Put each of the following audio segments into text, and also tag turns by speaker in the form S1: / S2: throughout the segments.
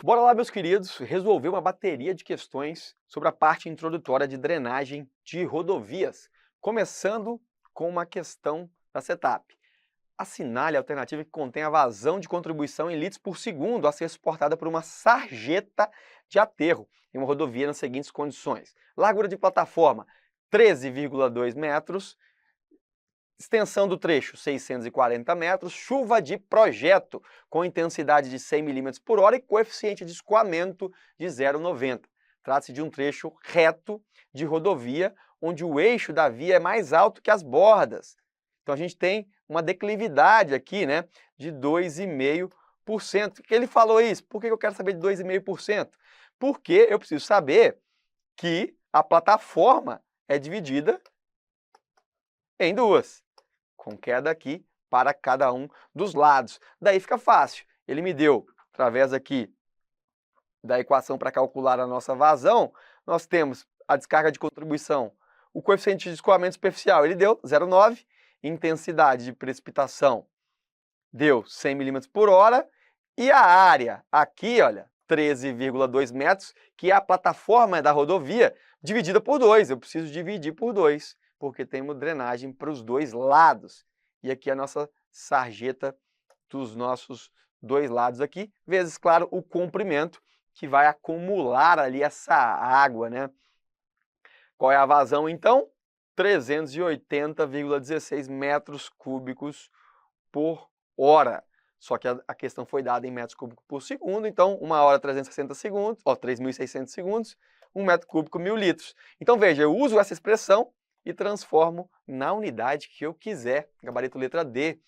S1: Bora lá, meus queridos, resolver uma bateria de questões sobre a parte introdutória de drenagem de rodovias, começando com uma questão da setup. Assinale a alternativa que contém a vazão de contribuição em litros por segundo a ser suportada por uma sarjeta de aterro em uma rodovia nas seguintes condições. Largura de plataforma, 13,2 metros. Extensão do trecho, 640 metros, chuva de projeto, com intensidade de 100 milímetros por hora e coeficiente de escoamento de 0,90. Trata-se de um trecho reto de rodovia, onde o eixo da via é mais alto que as bordas. Então a gente tem uma declividade aqui, né, de 2,5%. Por que ele falou isso? Por que eu quero saber de 2,5%? Porque eu preciso saber que a plataforma é dividida em duas, com queda aqui para cada um dos lados. Daí fica fácil. Ele me deu, através aqui da equação para calcular a nossa vazão, nós temos a descarga de contribuição, o coeficiente de escoamento superficial, ele deu 0,9, intensidade de precipitação deu 100 milímetros por hora, e a área aqui, olha, 13,2 metros, que é a plataforma da rodovia, dividida por 2. Eu preciso dividir por 2, porque temos drenagem para os dois lados. E aqui a nossa sarjeta dos nossos dois lados aqui, vezes, claro, o comprimento, que vai acumular ali essa água, né? Qual é a vazão, então? 380,16 metros cúbicos por hora. Só que a questão foi dada em metros cúbicos por segundo, então 1 hora 360 segundos, 3.600 segundos, 1 metro cúbico 1.000 litros. Então veja, eu uso essa expressão e transformo na unidade que eu quiser, gabarito letra D.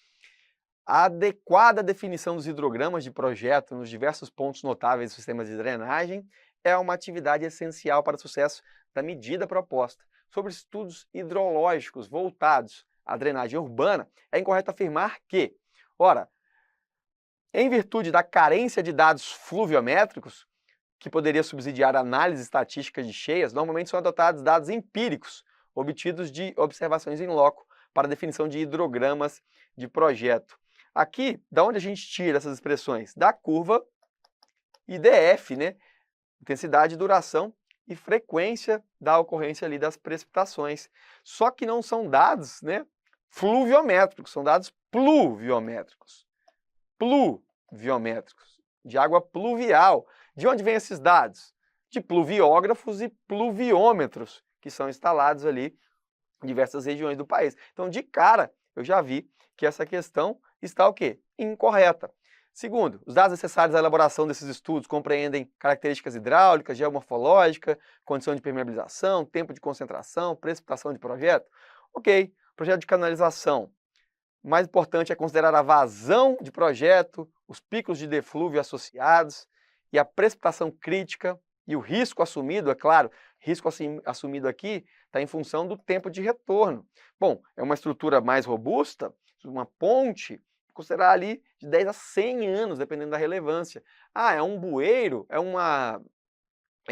S1: A adequada definição dos hidrogramas de projeto nos diversos pontos notáveis do sistema de drenagem é uma atividade essencial para o sucesso da medida proposta. Sobre estudos hidrológicos voltados à drenagem urbana, é incorreto afirmar que, ora, em virtude da carência de dados fluviométricos, que poderia subsidiar a análise estatística de cheias, normalmente são adotados dados empíricos, obtidos de observações em loco, para a definição de hidrogramas de projeto. Aqui, da onde a gente tira essas expressões? Da curva IDF, né? Intensidade, duração e frequência da ocorrência ali das precipitações. Só que não são dados, né, fluviométricos, são dados pluviométricos. Pluviométricos, de água pluvial. De onde vêm esses dados? De pluviógrafos e pluviômetros, que são instalados ali em diversas regiões do país. Então, de cara, eu já vi que essa questão está o quê? Incorreta. Segundo, os dados necessários à elaboração desses estudos compreendem características hidráulicas, geomorfológica, condição de permeabilização, tempo de concentração, precipitação de projeto. Ok, projeto de canalização. O mais importante é considerar a vazão de projeto, os picos de deflúvio associados e a precipitação crítica e o risco assumido, é claro, risco assumido aqui está em função do tempo de retorno. Bom, é uma estrutura mais robusta, uma ponte, considerar ali de 10 a 100 anos, dependendo da relevância. Ah, é um bueiro, é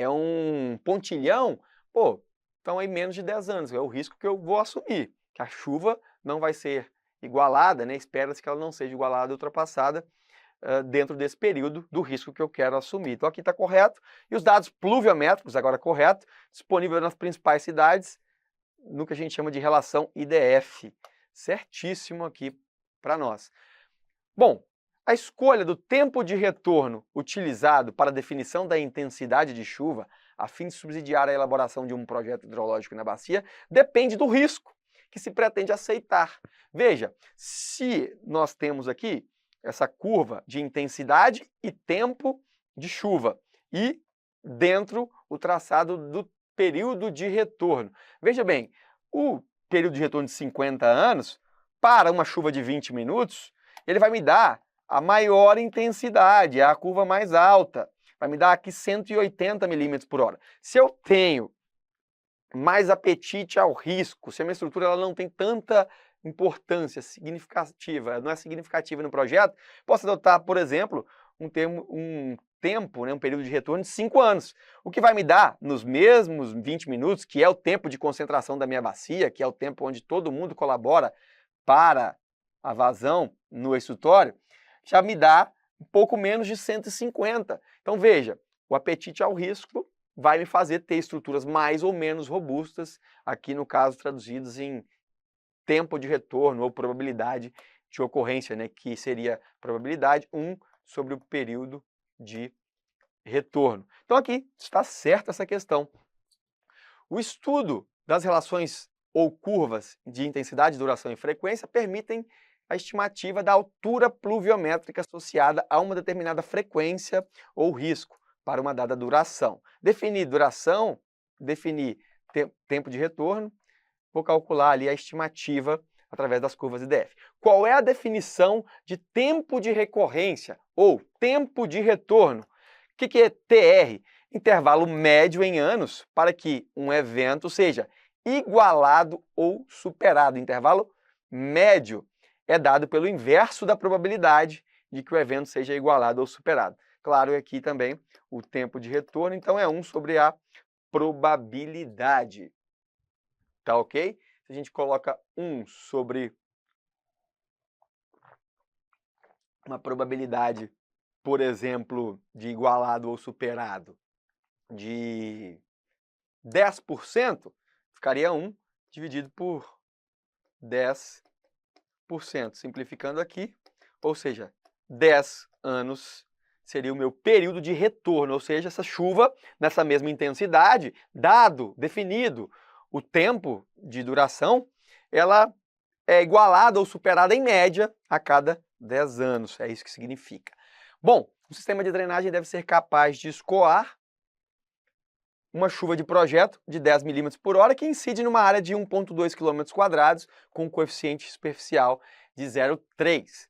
S1: um pontilhão, pô, então aí menos de 10 anos, é o risco que eu vou assumir, que a chuva não vai ser igualada, né? Espera-se que ela não seja igualada, ultrapassada, dentro desse período do risco que eu quero assumir. Então aqui está correto. E os dados pluviométricos, agora correto, disponíveis nas principais cidades, no que a gente chama de relação IDF. Certíssimo aqui para nós. Bom, a escolha do tempo de retorno utilizado para a definição da intensidade de chuva, a fim de subsidiar a elaboração de um projeto hidrológico na bacia, depende do risco que se pretende aceitar. Veja, se nós temos aqui essa curva de intensidade e tempo de chuva e dentro o traçado do período de retorno. Veja bem, o período de retorno de 50 anos, para uma chuva de 20 minutos, ele vai me dar a maior intensidade, a curva mais alta. Vai me dar aqui 180 milímetros por hora. Se eu tenho mais apetite ao risco, se a minha estrutura ela não tem tanta importância significativa, não é significativa no projeto, posso adotar, por exemplo, um tempo, né, um período de retorno de 5 anos, o que vai me dar, nos mesmos 20 minutos, que é o tempo de concentração da minha bacia, que é o tempo onde todo mundo colabora para a vazão no exutório, já me dá um pouco menos de 150. Então veja, o apetite ao risco vai me fazer ter estruturas mais ou menos robustas, aqui no caso traduzidas em tempo de retorno ou probabilidade de ocorrência, né, que seria probabilidade 1 sobre o período de retorno. Então aqui está certa essa questão. O estudo das relações ou curvas de intensidade, duração e frequência permitem a estimativa da altura pluviométrica associada a uma determinada frequência ou risco para uma dada duração. Definir duração, definir tempo de retorno, vou calcular ali a estimativa através das curvas IDF. Qual é a definição de tempo de recorrência ou tempo de retorno? O que é TR? Intervalo médio em anos para que um evento seja igualado ou superado. Intervalo médio é dado pelo inverso da probabilidade de que o evento seja igualado ou superado. Claro, aqui também o tempo de retorno, então é 1 sobre a probabilidade. Tá ok? Se a gente coloca 1 sobre uma probabilidade, por exemplo, de igualado ou superado de 10%, ficaria 1 dividido por 10%. Simplificando aqui, ou seja, 10 anos seria o meu período de retorno, ou seja, essa chuva nessa mesma intensidade, definido o tempo de duração, ela é igualada ou superada em média a cada 10 anos, é isso que significa. Bom, o sistema de drenagem deve ser capaz de escoar uma chuva de projeto de 10 milímetros por hora que incide numa área de 1,2 km², com um coeficiente superficial de 0,3.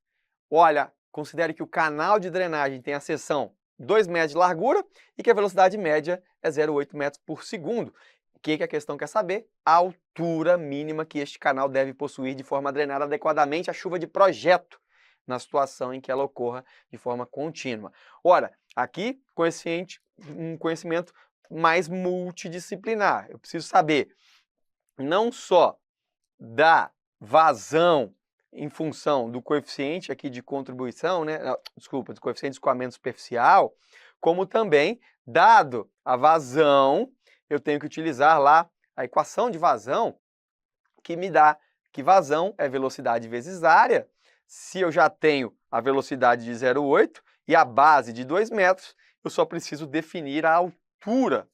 S1: Olha, considere que o canal de drenagem tem a seção 2 metros de largura e que a velocidade média é 0,8 metros por segundo. O que a questão quer saber? A altura mínima que este canal deve possuir de forma a drenar adequadamente a chuva de projeto, na situação em que ela ocorra de forma contínua. Ora, aqui, um conhecimento mais multidisciplinar. Eu preciso saber não só da vazão em função do coeficiente aqui de contribuição, né? Desculpa, do coeficiente de escoamento superficial, como também, dado a vazão, eu tenho que utilizar lá a equação de vazão, que me dá que vazão é velocidade vezes área. Se eu já tenho a velocidade de 0,8 e a base de 2 metros, eu só preciso definir a altura.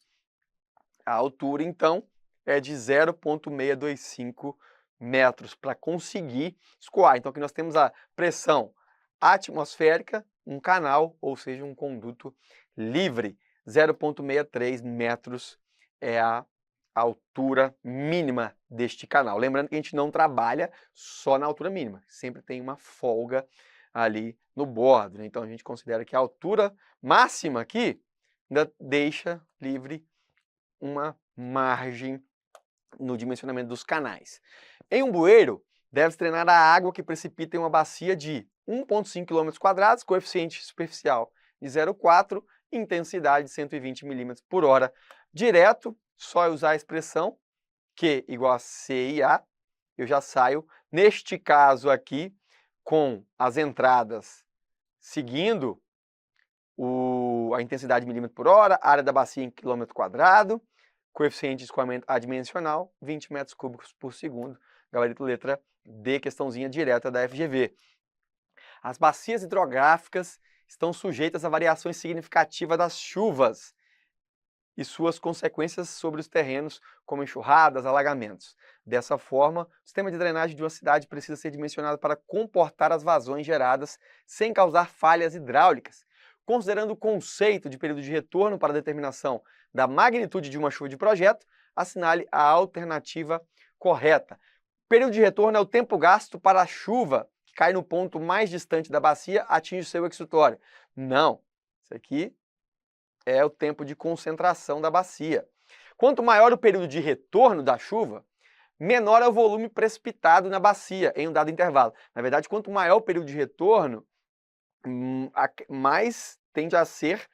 S1: A altura, então, é de 0,625 metros para conseguir escoar. Então, aqui nós temos a pressão atmosférica, um canal, ou seja, um conduto livre. 0,63 metros é a altura mínima deste canal. Lembrando que a gente não trabalha só na altura mínima, sempre tem uma folga ali no bordo, né? Então a gente considera que a altura máxima aqui ainda deixa livre uma margem no dimensionamento dos canais. Em um bueiro, deve-se drenar a água que precipita em uma bacia de 1,5 km², coeficiente superficial de 0,4, intensidade de 120 milímetros por hora. Direto, só usar a expressão Q igual a CIA, eu já saio, neste caso aqui, com as entradas seguindo a intensidade de milímetro por hora, área da bacia em km², coeficiente de escoamento adimensional, 20 metros cúbicos por segundo, gabarito letra D, questãozinha direta da FGV. As bacias hidrográficas estão sujeitas a variações significativas das chuvas e suas consequências sobre os terrenos, como enxurradas, alagamentos. Dessa forma, o sistema de drenagem de uma cidade precisa ser dimensionado para comportar as vazões geradas sem causar falhas hidráulicas. Considerando o conceito de período de retorno para a determinação da magnitude de uma chuva de projeto, assinale a alternativa correta. Período de retorno é o tempo gasto para a chuva que cai no ponto mais distante da bacia atinge o seu exutório. Não, isso aqui é o tempo de concentração da bacia. Quanto maior o período de retorno da chuva, menor é o volume precipitado na bacia em um dado intervalo. Na verdade, quanto maior o período de retorno, maior tende a ser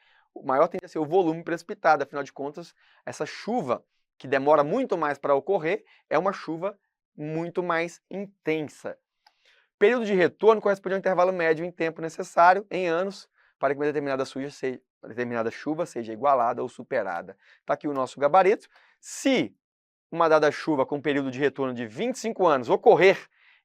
S1: o volume precipitado. Afinal de contas, essa chuva, que demora muito mais para ocorrer, é uma chuva muito mais intensa. Período de retorno corresponde ao intervalo médio em tempo necessário, em anos, para que uma determinada chuva seja igualada ou superada. Está aqui o nosso gabarito. Se uma dada chuva com período de retorno de 25 anos ocorrer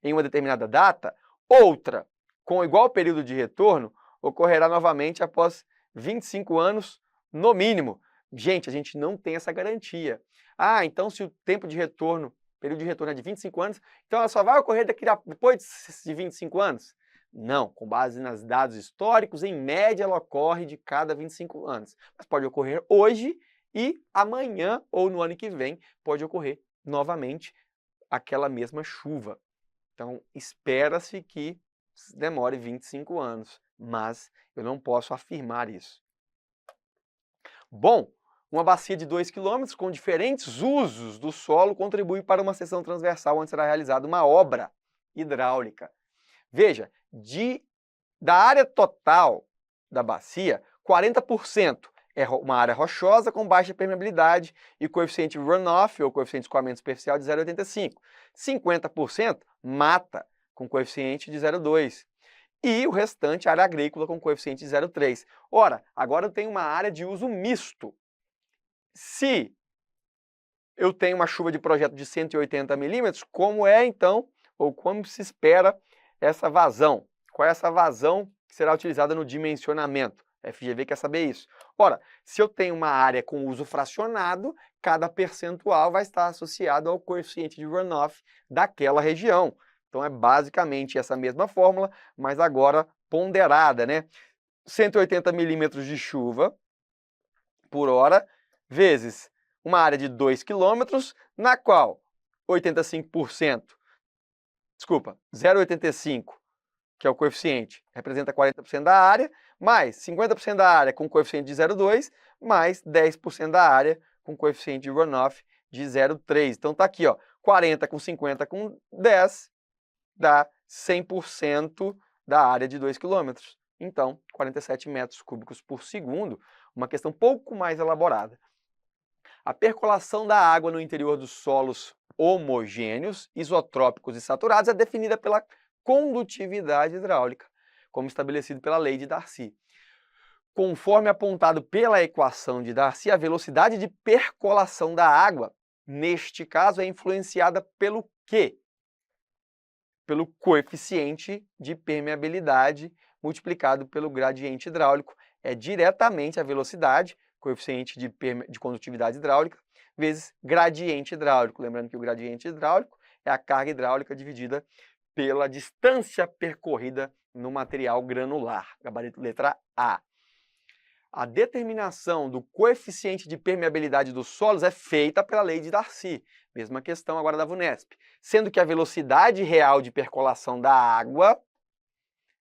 S1: em uma determinada data, outra com igual período de retorno ocorrerá novamente após 25 anos no mínimo. Gente, a gente não tem essa garantia. Ah, então se o tempo de retorno, período de retorno é de 25 anos, então ela só vai ocorrer depois de 25 anos? Não, com base nos dados históricos, em média ela ocorre de cada 25 anos. Mas pode ocorrer hoje e amanhã ou no ano que vem pode ocorrer novamente aquela mesma chuva. Então espera-se que demore 25 anos, mas eu não posso afirmar isso. Bom, uma bacia de 2 km com diferentes usos do solo contribui para uma seção transversal onde será realizada uma obra hidráulica. Veja, da área total da bacia, 40% é uma área rochosa com baixa permeabilidade e coeficiente runoff, ou coeficiente de escoamento superficial, de 0,85. 50% mata, com coeficiente de 0,2. E o restante, área agrícola, com coeficiente de 0,3. Ora, agora eu tenho uma área de uso misto. Se eu tenho uma chuva de projeto de 180 milímetros, como é então, ou como se espera essa vazão? Qual é essa vazão que será utilizada no dimensionamento? A FGV quer saber isso. Ora, se eu tenho uma área com uso fracionado, cada percentual vai estar associado ao coeficiente de runoff daquela região. Então é basicamente essa mesma fórmula, mas agora ponderada, né? 180 milímetros de chuva por hora, vezes uma área de 2 quilômetros, na qual 0,85, que é o coeficiente, representa 40% da área, mais 50% da área com coeficiente de 0,2, mais 10% da área com coeficiente de runoff de 0,3. Então tá aqui, ó, 40 com 50 com 10, dá 100% da área de 2 km. Então, 47 metros cúbicos por segundo, uma questão um pouco mais elaborada. A percolação da água no interior dos solos homogêneos, isotrópicos e saturados é definida pela condutividade hidráulica, como estabelecido pela lei de Darcy. Conforme apontado pela equação de Darcy, a velocidade de percolação da água, neste caso, é influenciada pelo quê? Pelo coeficiente de permeabilidade multiplicado pelo gradiente hidráulico. É diretamente a velocidade, coeficiente de condutividade hidráulica, vezes gradiente hidráulico. Lembrando que o gradiente hidráulico é a carga hidráulica dividida pela distância percorrida no material granular. Gabarito letra A. A determinação do coeficiente de permeabilidade dos solos é feita pela lei de Darcy. Mesma questão agora da VUNESP. Sendo que a velocidade real de percolação da água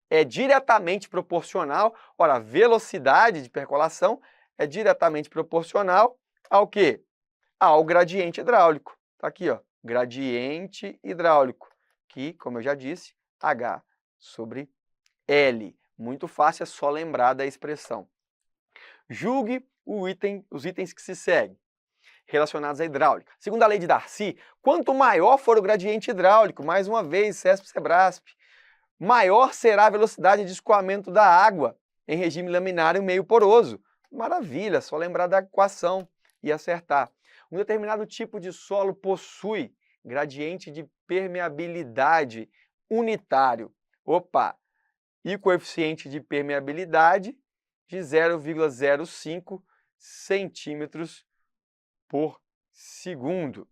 S1: é diretamente proporcional. Ora, a velocidade de percolação é diretamente proporcional ao quê? Ao gradiente hidráulico. Está aqui, ó, gradiente hidráulico, que, como eu já disse, H sobre L. Muito fácil, é só lembrar da expressão. Julgue os itens que se seguem, relacionados à hidráulica. Segundo a lei de Darcy, quanto maior for o gradiente hidráulico, mais uma vez, CESP-SEBRASP, maior será a velocidade de escoamento da água em regime laminar e meio poroso. Maravilha, só lembrar da equação e acertar. Um determinado tipo de solo possui gradiente de permeabilidade unitário. Opa! E coeficiente de permeabilidade de 0,05 centímetros por segundo.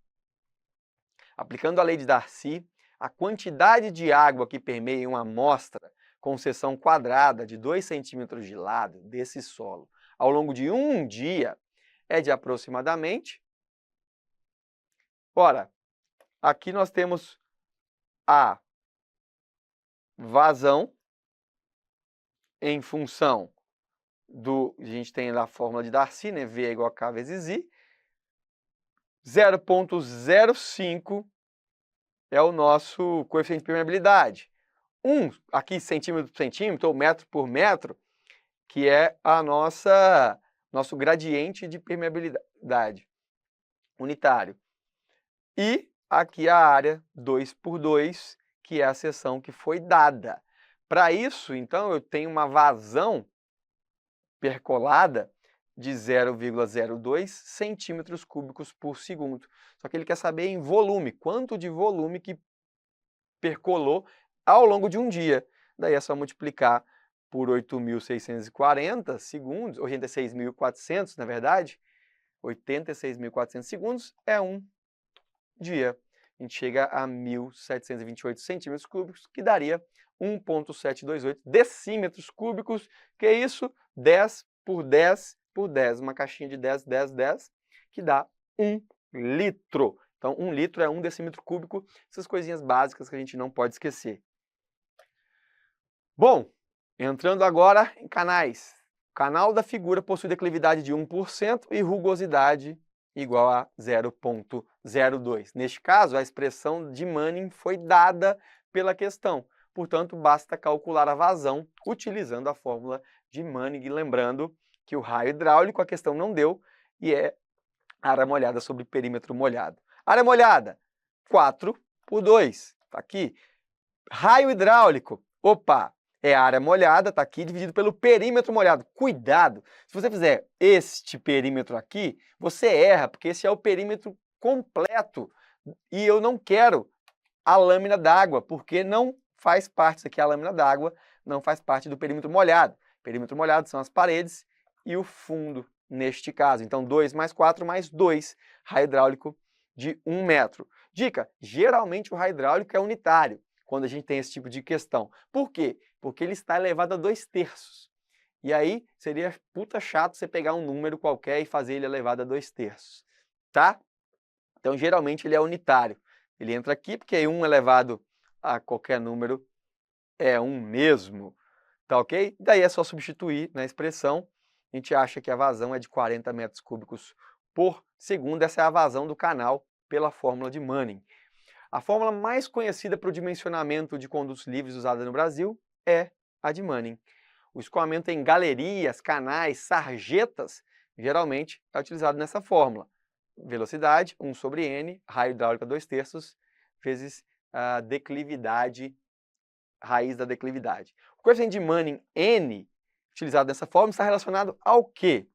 S1: Aplicando a lei de Darcy, a quantidade de água que permeia uma amostra com seção quadrada de 2 centímetros de lado desse solo ao longo de um dia é de aproximadamente... Ora, aqui nós temos a vazão em função a gente tem lá a fórmula de Darcy, né? V é igual a K vezes I. 0,05 é o nosso coeficiente de permeabilidade. Aqui centímetro por centímetro, ou metro por metro, que é a nosso gradiente de permeabilidade unitário. E aqui a área 2 por 2, que é a seção que foi dada. Para isso, então, eu tenho uma vazão percolada de 0,02 centímetros cúbicos por segundo. Só que ele quer saber em volume, quanto de volume que percolou ao longo de um dia. Daí é só multiplicar por 8.640 segundos, 86.400 na verdade, 86.400 segundos é um dia. A gente chega a 1.728 centímetros cúbicos, que daria 1,728 decímetros cúbicos, que é isso? 10 por 10 por 10, uma caixinha de 10, 10, 10, que dá 1 litro. Então, 1 litro é 1 decímetro cúbico, essas coisinhas básicas que a gente não pode esquecer. Bom, entrando agora em canais. O canal da figura possui declividade de 1% e rugosidade igual a 0,02. Neste caso, a expressão de Manning foi dada pela questão. Portanto, basta calcular a vazão utilizando a fórmula de Manning. Lembrando que o raio hidráulico a questão não deu e é área molhada sobre perímetro molhado. Área molhada, 4 por 2. Está aqui. Raio hidráulico, opa, é a área molhada, está aqui, dividido pelo perímetro molhado. Cuidado, se você fizer este perímetro aqui, você erra, porque esse é o perímetro completo. E eu não quero a lâmina d'água, porque não faz parte, isso aqui é a lâmina d'água, não faz parte do perímetro molhado. Perímetro molhado são as paredes e o fundo, neste caso. Então, 2 mais 4 mais 2, raio hidráulico de 1 metro. Dica, geralmente o raio hidráulico é unitário, quando a gente tem esse tipo de questão. Por quê? Porque ele está elevado a 2/3. E aí, seria puta chato você pegar um número qualquer e fazer ele elevado a 2/3, tá? Então, geralmente ele é unitário. Ele entra aqui porque aí 1 elevado a qualquer número é 1 mesmo, tá ok? Daí é só substituir na expressão. A gente acha que a vazão é de 40 metros cúbicos por segundo. Essa é a vazão do canal pela fórmula de Manning. A fórmula mais conhecida para o dimensionamento de condutos livres usada no Brasil é a de Manning. O escoamento em galerias, canais, sarjetas, geralmente é utilizado nessa fórmula. Velocidade, 1 sobre N, raio hidráulico 2/3, vezes a declividade, raiz da declividade. O coeficiente de Manning, N, utilizado nessa fórmula, está relacionado ao quê?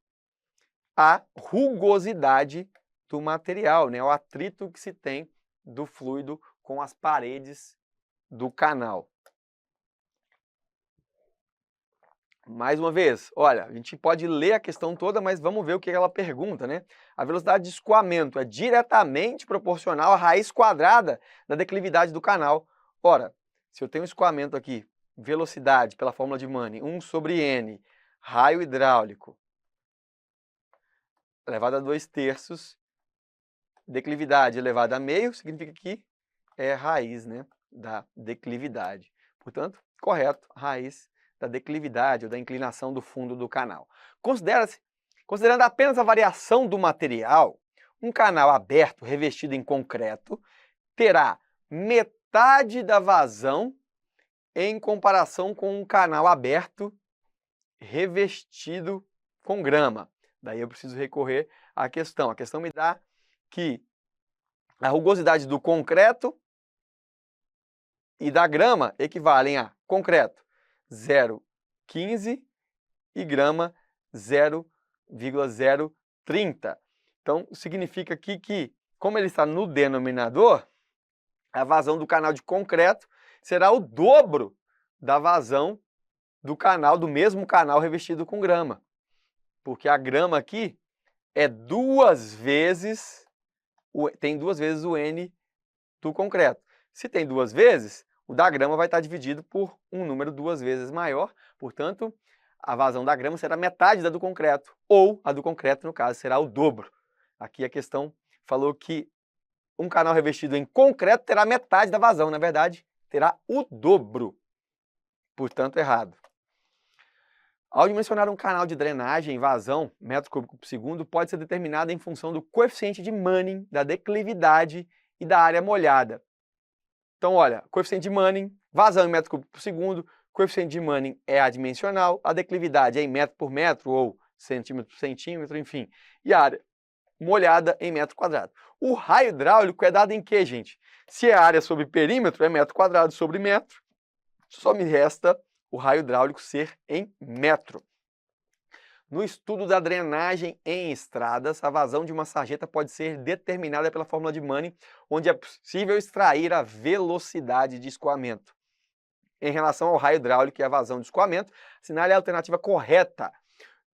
S1: A rugosidade do material, né? O atrito que se tem do fluido com as paredes do canal. Mais uma vez, olha, a gente pode ler a questão toda, mas vamos ver o que ela pergunta, né? A velocidade de escoamento é diretamente proporcional à raiz quadrada da declividade do canal. Ora, se eu tenho um escoamento aqui, velocidade pela fórmula de Manning, 1 sobre N, raio hidráulico, elevado a 2/3, declividade elevada a meio, significa que é raiz, né, da declividade. Portanto, correto, raiz da declividade ou da inclinação do fundo do canal. Considerando apenas a variação do material, um canal aberto revestido em concreto terá metade da vazão em comparação com um canal aberto revestido com grama. Daí eu preciso recorrer à questão. A questão me dá que a rugosidade do concreto e da grama equivalem a concreto 0,15 e grama 0,030. Então, significa aqui que, como ele está no denominador, a vazão do canal de concreto será o dobro da vazão do canal, do mesmo canal revestido com grama. Porque a grama aqui é tem 2 vezes o N do concreto. Se tem 2 vezes, o da grama vai estar dividido por um número 2 vezes maior, portanto, a vazão da grama será metade da do concreto, ou a do concreto, no caso, será o dobro. Aqui a questão falou que um canal revestido em concreto terá metade da vazão, na verdade, terá o dobro, portanto, errado. Ao dimensionar um canal de drenagem, vazão, metro cúbico por segundo, pode ser determinada em função do coeficiente de Manning, da declividade e da área molhada. Então, olha, coeficiente de Manning, vazão em metro cúbico por segundo, coeficiente de Manning é adimensional, a declividade é em metro por metro ou centímetro por centímetro, enfim, e a área molhada em metro quadrado. O raio hidráulico é dado em quê, gente? Se é área sobre perímetro, é metro quadrado sobre metro. Só me resta o raio hidráulico ser em metro. No estudo da drenagem em estradas, a vazão de uma sarjeta pode ser determinada pela fórmula de Manning, onde é possível extrair a velocidade de escoamento. Em relação ao raio hidráulico e a vazão de escoamento, assinale a alternativa correta.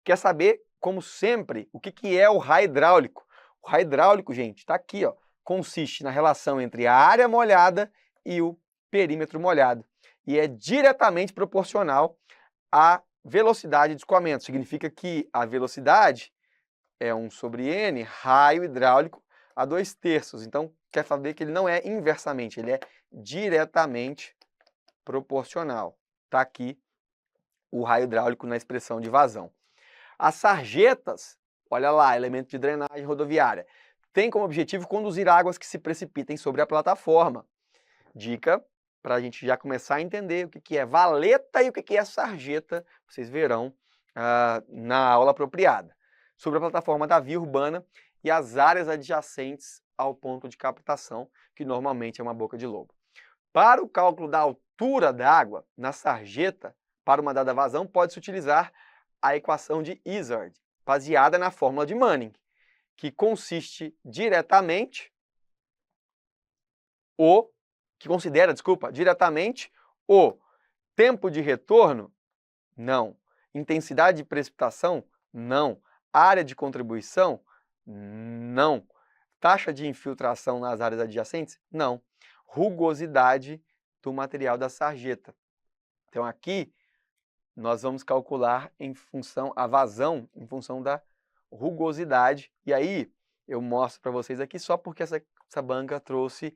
S1: Quer saber, como sempre, o que é o raio hidráulico? O raio hidráulico, gente, está aqui, ó, consiste na relação entre a área molhada e o perímetro molhado. E é diretamente proporcional à velocidade de escoamento. Significa que a velocidade é 1 sobre N, raio hidráulico, a 2/3. Então, quer saber que ele não é inversamente, ele é diretamente proporcional. Está aqui o raio hidráulico na expressão de vazão. As sarjetas, olha lá, elemento de drenagem rodoviária, tem como objetivo conduzir águas que se precipitem sobre a plataforma. Dica para a gente já começar a entender o que é valeta e o que é sarjeta, vocês verão na aula apropriada. Sobre a plataforma da via urbana e as áreas adjacentes ao ponto de captação, que normalmente é uma boca de lobo. Para o cálculo da altura da água na sarjeta, para uma dada vazão, pode-se utilizar a equação de Izard, baseada na fórmula de Manning, que consiste diretamente diretamente o tempo de retorno? Não. Intensidade de precipitação? Não. Área de contribuição? Não. Taxa de infiltração nas áreas adjacentes? Não. Rugosidade do material da sarjeta. Então aqui nós vamos calcular a vazão em função da rugosidade. E aí eu mostro para vocês aqui só porque essa banca trouxe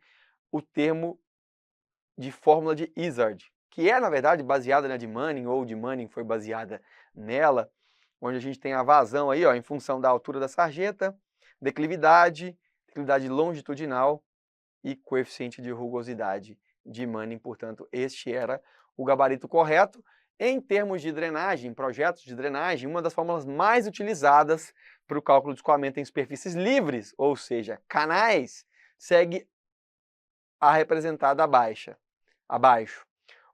S1: o termo de fórmula de Izard, que é, na verdade, baseada na de Manning, ou de Manning foi baseada nela, onde a gente tem a vazão aí, ó, em função da altura da sarjeta, declividade longitudinal e coeficiente de rugosidade de Manning. Portanto, este era o gabarito correto. Em termos de drenagem, projetos de drenagem, uma das fórmulas mais utilizadas para o cálculo de escoamento em superfícies livres, ou seja, canais, segue a representada abaixo.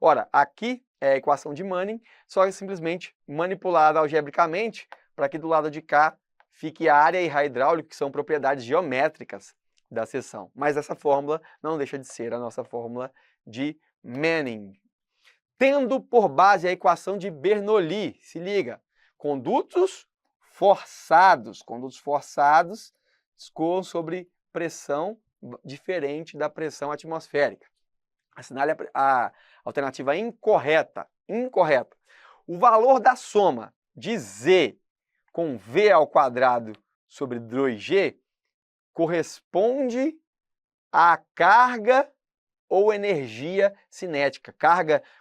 S1: Ora, aqui é a equação de Manning, só que simplesmente manipulada algebricamente para que do lado de cá fique a área e raio hidráulico, que são propriedades geométricas da seção. Mas essa fórmula não deixa de ser a nossa fórmula de Manning. Tendo por base a equação de Bernoulli, se liga, condutos forçados escoam sobre pressão diferente da pressão atmosférica. Assinale a alternativa incorreta. O valor da soma de Z com V ao quadrado sobre 2G corresponde à carga ou energia cinética.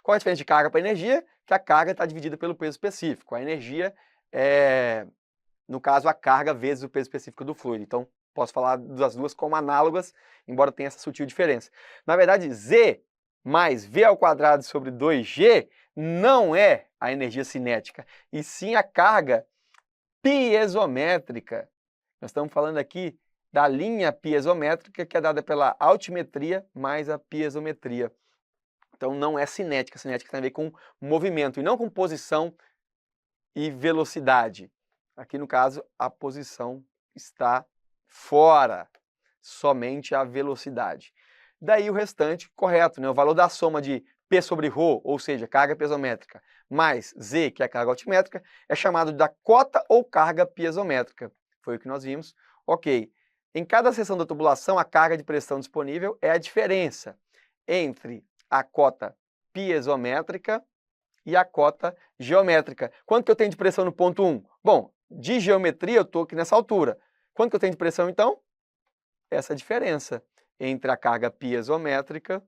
S1: Qual é a diferença de carga para energia? Que a carga está dividida pelo peso específico. A energia é, no caso, a carga vezes o peso específico do fluido. Então, posso falar das duas como análogas, embora tenha essa sutil diferença. Na verdade, Z mais V ao quadrado sobre 2G não é a energia cinética, e sim a carga piezométrica. Nós estamos falando aqui da linha piezométrica, que é dada pela altimetria mais a piezometria. Então não é cinética. Cinética tem a ver com movimento e não com posição e velocidade. Aqui no caso a posição está fora, somente a velocidade. Daí o restante correto, né? O valor da soma de P sobre ρ, ou seja, carga piezométrica, mais Z, que é a carga altimétrica, é chamado da cota ou carga piezométrica. Foi o que nós vimos. Ok. Em cada seção da tubulação, a carga de pressão disponível é a diferença entre a cota piezométrica e a cota geométrica. Quanto que eu tenho de pressão no ponto 1? Bom, de geometria eu estou aqui nessa altura. Quanto que eu tenho de pressão, então? Essa diferença entre a carga piezométrica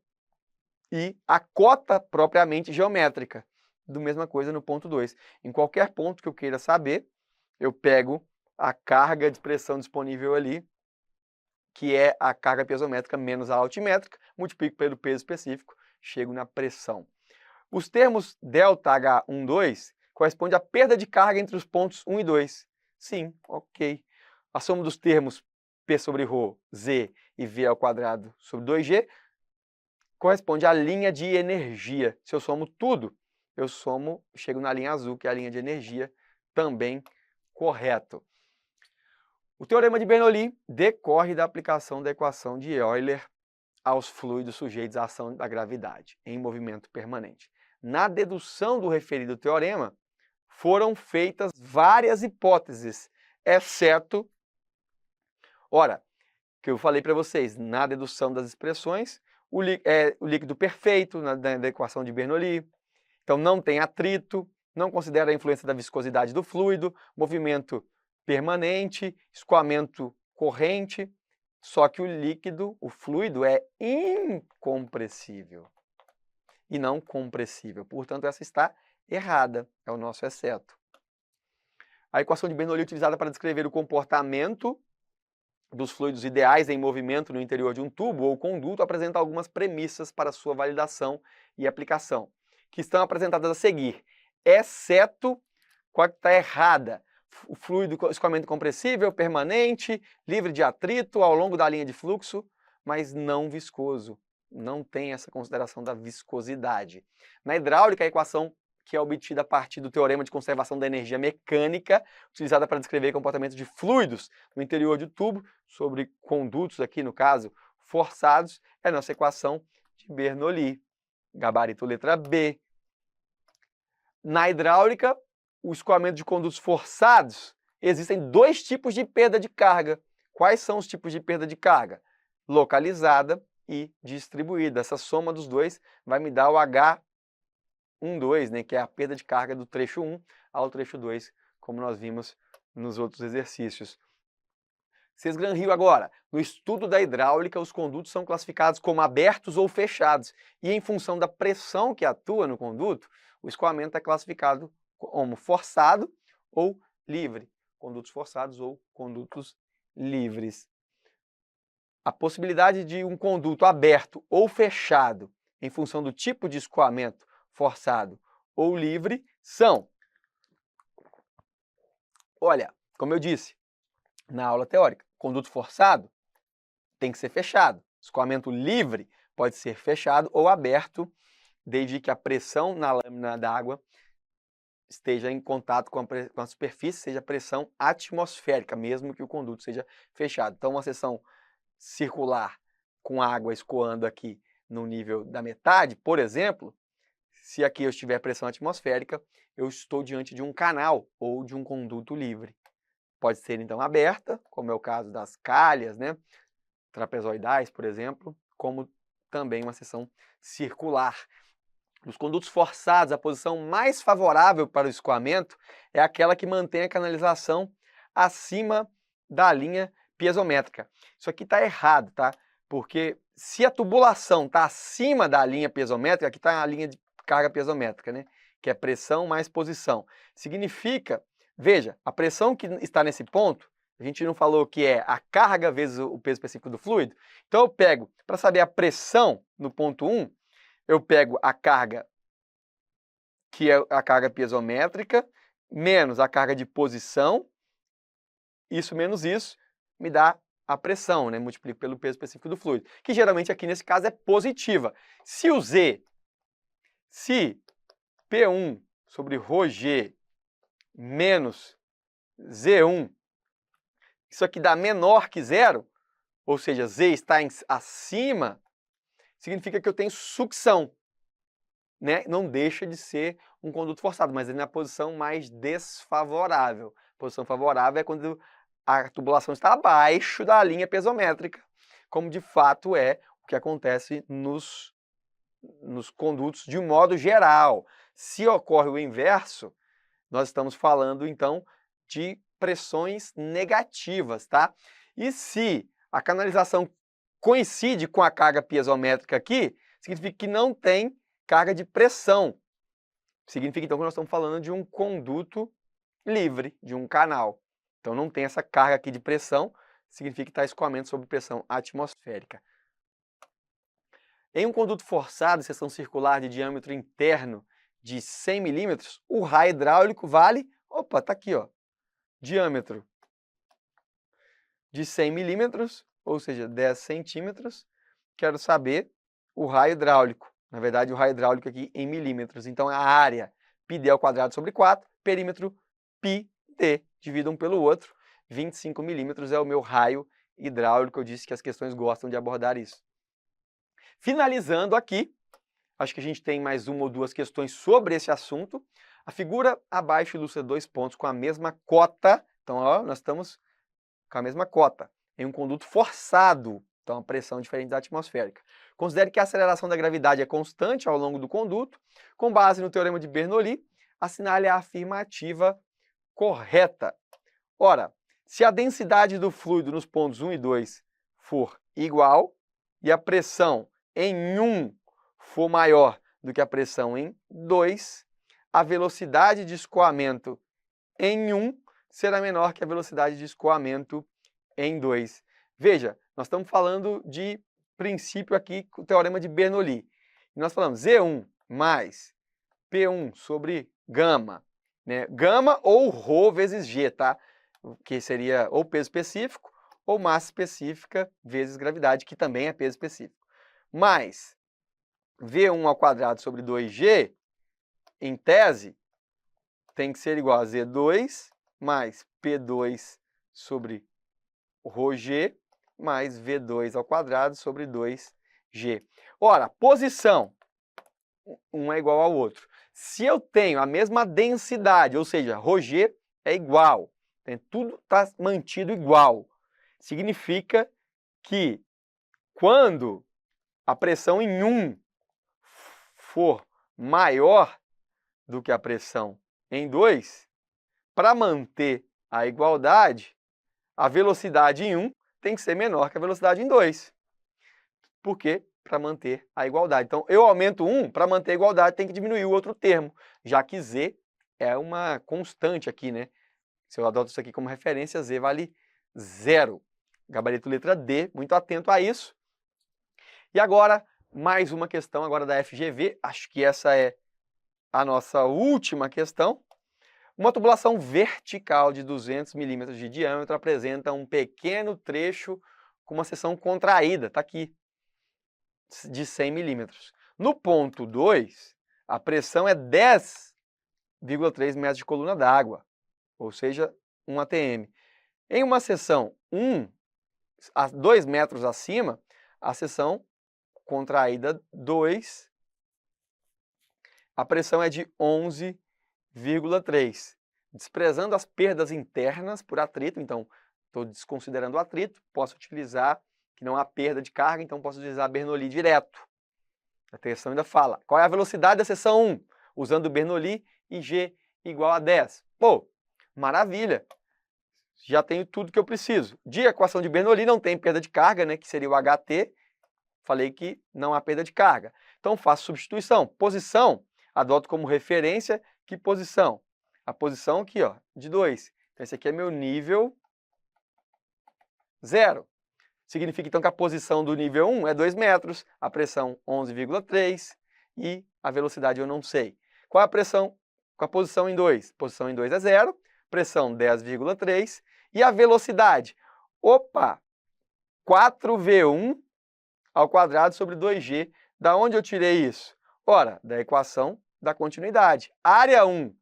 S1: e a cota propriamente geométrica. Do mesma coisa no ponto 2. Em qualquer ponto que eu queira saber, eu pego a carga de pressão disponível ali, que é a carga piezométrica menos a altimétrica, multiplico pelo peso específico, chego na pressão. Os termos ΔH12 corresponde à perda de carga entre os pontos 1 e 2. Sim, ok. A soma dos termos P sobre ρ, Z e V ao quadrado sobre 2G corresponde à linha de energia. Se eu somo tudo, chego na linha azul, que é a linha de energia, também correto. O teorema de Bernoulli decorre da aplicação da equação de Euler aos fluidos sujeitos à ação da gravidade, em movimento permanente. Na dedução do referido teorema, foram feitas várias hipóteses, exceto, ora, que eu falei para vocês, na dedução das expressões, o líquido perfeito da equação de Bernoulli, então não tem atrito, não considera a influência da viscosidade do fluido, movimento permanente, escoamento corrente, só que o líquido, o fluido, é incompressível e não compressível. Portanto, essa está errada, é o nosso exceto. A equação de Bernoulli é utilizada para descrever o comportamento dos fluidos ideais em movimento no interior de um tubo ou conduto apresenta algumas premissas para sua validação e aplicação, que estão apresentadas a seguir, exceto qual que está errada. O fluido escoamento compressível, permanente, livre de atrito ao longo da linha de fluxo, mas não viscoso. Não tem essa consideração da viscosidade. Na hidráulica, a equação que é obtida a partir do teorema de conservação da energia mecânica, utilizada para descrever o comportamento de fluidos no interior do tubo, sobre condutos aqui, no caso, forçados, é a nossa equação de Bernoulli. Gabarito letra B. Na hidráulica, o escoamento de condutos forçados, existem dois tipos de perda de carga. Quais são os tipos de perda de carga? Localizada e distribuída. Essa soma dos dois vai me dar o H12, né, que é a perda de carga do trecho 1 ao trecho 2, como nós vimos nos outros exercícios. Sesgran Rio agora. No estudo da hidráulica, os condutos são classificados como abertos ou fechados. E em função da pressão que atua no conduto, o escoamento é classificado como forçado ou livre. Condutos forçados ou condutos livres. A possibilidade de um conduto aberto ou fechado em função do tipo de escoamento forçado ou livre são, olha, como eu disse na aula teórica, conduto forçado tem que ser fechado. Escoamento livre pode ser fechado ou aberto, desde que a pressão na lâmina d'água esteja em contato com a superfície, seja pressão atmosférica, mesmo que o conduto seja fechado. Então, uma seção circular com água escoando aqui no nível da metade, por exemplo, se aqui eu estiver pressão atmosférica, eu estou diante de um canal ou de um conduto livre. Pode ser, então, aberta, como é o caso das calhas, né, trapezoidais, por exemplo, como também uma seção circular. Nos condutos forçados, a posição mais favorável para o escoamento é aquela que mantém a canalização acima da linha piezométrica. Isso aqui está errado, tá? Porque se a tubulação está acima da linha piezométrica, aqui está a linha de carga piezométrica, né? Que é pressão mais posição. Significa, veja, a pressão que está nesse ponto, a gente não falou que é a carga vezes o peso específico do fluido. Então eu pego, para saber a pressão no ponto 1, eu pego a carga, que é a carga piezométrica, menos a carga de posição, isso menos isso, me dá a pressão, né? Multiplico pelo peso específico do fluido, que geralmente aqui nesse caso é positiva. Se P1 sobre ρg menos Z1, isso aqui dá menor que zero, ou seja, Z está acima, significa que eu tenho sucção, né? Não deixa de ser um conduto forçado, mas é na posição mais desfavorável. A posição favorável é quando a tubulação está abaixo da linha piezométrica, como de fato é o que acontece nos condutos de um modo geral. Se ocorre o inverso, nós estamos falando então de pressões negativas, tá? E se a canalização coincide com a carga piezométrica aqui, significa que não tem carga de pressão. Significa então que nós estamos falando de um conduto livre, de um canal. Então não tem essa carga aqui de pressão, significa que está escoamento sob pressão atmosférica. Em um conduto forçado, seção circular de diâmetro interno de 100 milímetros, o raio hidráulico vale, opa, está aqui, ó, diâmetro de 100 milímetros, ou seja, 10 centímetros. Quero saber o raio hidráulico. Na verdade, o raio hidráulico aqui em milímetros. Então, a área πd ao quadrado sobre 4, perímetro πd, divida um pelo outro. 25 milímetros é o meu raio hidráulico. Eu disse que as questões gostam de abordar isso. Finalizando aqui, acho que a gente tem mais uma ou duas questões sobre esse assunto. A figura abaixo ilustra 2 pontos com a mesma cota. Então, ó, nós estamos com a mesma cota em um conduto forçado. Então, a pressão diferente da atmosférica. Considere que a aceleração da gravidade é constante ao longo do conduto. Com base no teorema de Bernoulli, assinale a afirmativa correta. Ora, se a densidade do fluido nos pontos 1 e 2 for igual e a pressão em 1 for maior do que a pressão em 2, a velocidade de escoamento em 1 será menor que a velocidade de escoamento em 2. Veja, nós estamos falando de princípio aqui com o teorema de Bernoulli. Nós falamos Z1 mais P1 sobre gama, né? Gama ou ρ vezes G, tá? Que seria ou peso específico ou massa específica vezes gravidade, que também é peso específico. Mais V1 ao quadrado sobre 2G, em tese, tem que ser igual a Z2 mais P2 sobre ρg mais V2 ao quadrado sobre 2G. Ora, posição, um é igual ao outro. Se eu tenho a mesma densidade, ou seja, ρg é igual, tudo está mantido igual, significa que quando a pressão em 1 for maior do que a pressão em 2, para manter a igualdade, a velocidade em 1 tem que ser menor que a velocidade em 2. Por quê? Para manter a igualdade. Então, eu aumento 1, para manter a igualdade tem que diminuir o outro termo, já que Z é uma constante aqui, né? Se eu adoto isso aqui como referência, Z vale 0. Gabarito letra D, muito atento a isso. E agora, mais uma questão agora da FGV, acho que essa é a nossa última questão. Uma tubulação vertical de 200 milímetros de diâmetro apresenta um pequeno trecho com uma seção contraída, está aqui, de 100 milímetros. No ponto 2, a pressão é 10,3 metros de coluna d'água, ou seja, 1 atm. Em uma seção 2 metros acima, a seção contraída 2, a pressão é de 11,3. Desprezando as perdas internas por atrito, então estou desconsiderando o atrito, posso utilizar, que não há perda de carga, então posso utilizar Bernoulli direto. A questão ainda fala, qual é a velocidade da seção 1? Usando Bernoulli e G igual a 10. Pô, maravilha! Já tenho tudo que eu preciso. De equação de Bernoulli não tem perda de carga, né, que seria o HT. Falei que não há perda de carga. Então faço substituição. Posição, adoto como referência que posição? A posição aqui, ó, de 2. Então esse aqui é meu nível 0. Significa então que a posição do nível 1 é 2 metros, a pressão 11,3 e a velocidade eu não sei. Qual é a pressão com a posição em 2? Posição em 2 é 0, pressão 10,3 e a velocidade? Opa! 4V1 ao quadrado sobre 2G. Da onde eu tirei isso? Ora, da equação da continuidade. Área 1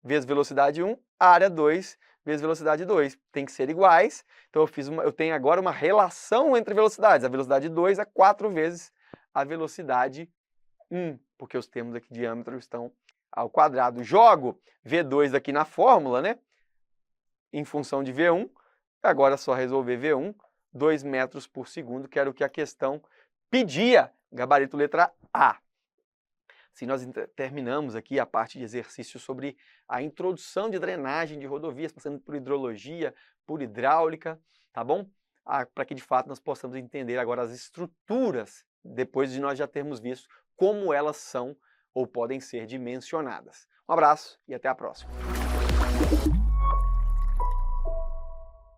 S1: vezes velocidade 1, área 2 vezes velocidade 2. Tem que ser iguais. Então eu tenho agora uma relação entre velocidades. A velocidade 2 é 4 vezes a velocidade 1, porque os termos aqui de diâmetro estão ao quadrado. Jogo V2 aqui na fórmula, né? Em função de V1. Agora é só resolver V1. 2 metros por segundo, que era o que a questão pedia, gabarito letra A. Assim, nós terminamos aqui a parte de exercício sobre a introdução de drenagem de rodovias, passando por hidrologia, por hidráulica, tá bom? Para que de fato nós possamos entender agora as estruturas, depois de nós já termos visto como elas são ou podem ser dimensionadas. Um abraço e até a próxima.